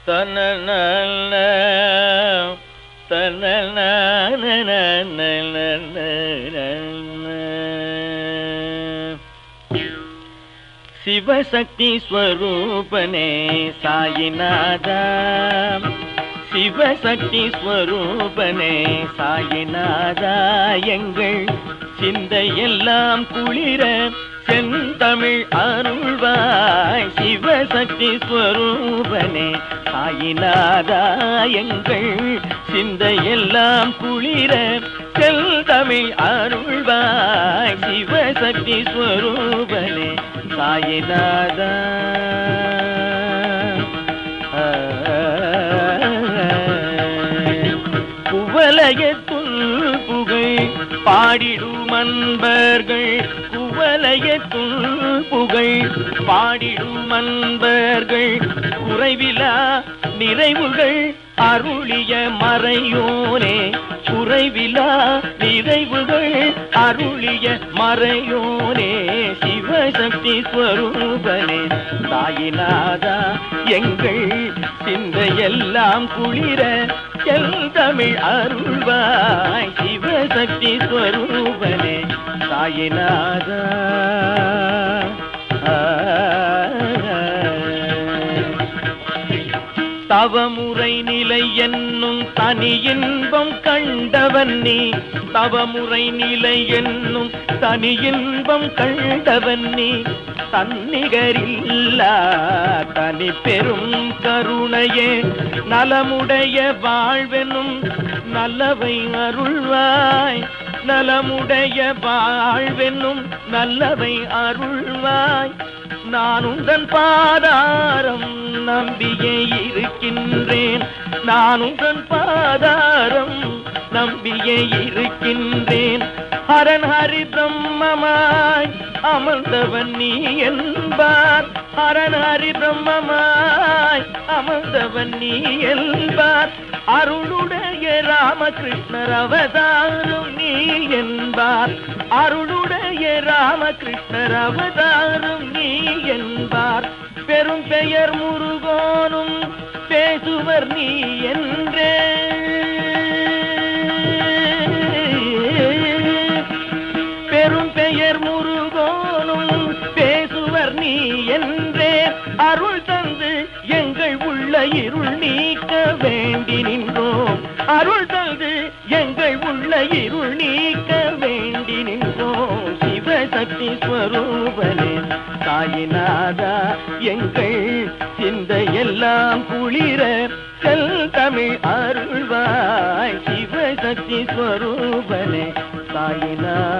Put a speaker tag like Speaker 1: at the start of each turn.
Speaker 1: தனநல தனநல சிவசக்தி ஸ்வரூபனே சாயிநாதா, சிவசக்தி ஸ்வரூபனே சாயிநாதா, எங்கள் சிந்தையெல்லாம் குளிர செந்தமிழ் அருள்வாய். சிவசக்தி ஸ்வரூபனே சாயிநாதா, எங்கள் சிந்தையெல்லாம் குளிர செந்தமிழ் அருள்வாய். சிவசக்தி ஸ்வரூபனே சாயிநாதா. குவலயத்துள் புகழ் பாடிடும் அன்பர்கள், குவலயத்துள் புகழ் பாடிடும் அன்பர்கள், குறைவிலா நிறைவுகள் அருளிய மறையோனே, குறைவிலா நிறைவுகள் அருளிய மறையோனே. சிவசக்தி ஸ்வரூபனே சாயிநாதா, எங்கள் சிந்தையெல்லாம் குளிர செந்தமிழ் அருள்வாய். சிவசக்தி ஸ்வரூபனே சாயிநாதா. தவமுறை நிலை என்னும் தனி இன்பம் கண்டவன் நீ, தவமுறை நிலை என்னும் தனி இன்பம் கண்டவன் நீ, தன்னிகரில்லா தனி பெரும் கருணையே, நலமுடைய வாழ்வெனும் நல்லவை அருள்வாய். நலமுடைய வாழ்வென்னும் நல்லவை அருள்வாய். நான் உந்தன் பாதாரம் நம்பியே இருக்கின்றேன், நான் உந்தன் பாதாரம் நம்பியே இருக்கின்றேன். ஹரன் ஹரி பிரம்மமாய் அமர்ந்தவன் நீ என்பார், ஹரன் ஹரி பிரம்மமாய் அமர்ந்தவன் நீ என்பார். அருளுடைய ராமகிருஷ்ணர் அவதாரம் நீ என்பார், அருளுடைய ராமகிருஷ்ணர் அவதாரம் நீ என்பார். பெரும் பெயர் முருகோனும் பேசுவர் நீ என்றே, பெரும் பெயர் முருகோனும் பேசுவர் நீ என்றே. அருள் தந்து எங்கள் உள்ள இருள் நீக்க வேண்டி நின்றோம், அருள் தந்து எங்கள் உள்ள இருள் நீக்க வேண்டி நின்றோம். சிவசக்தி ஸ்வரூபனே சாயிநாதா, எங்கள் சிந்தையெல்லாம் குளிர செந்தமிழ் அருள்வாய். சிவசக்தி ஸ்வரூபனே சாயிநாதா.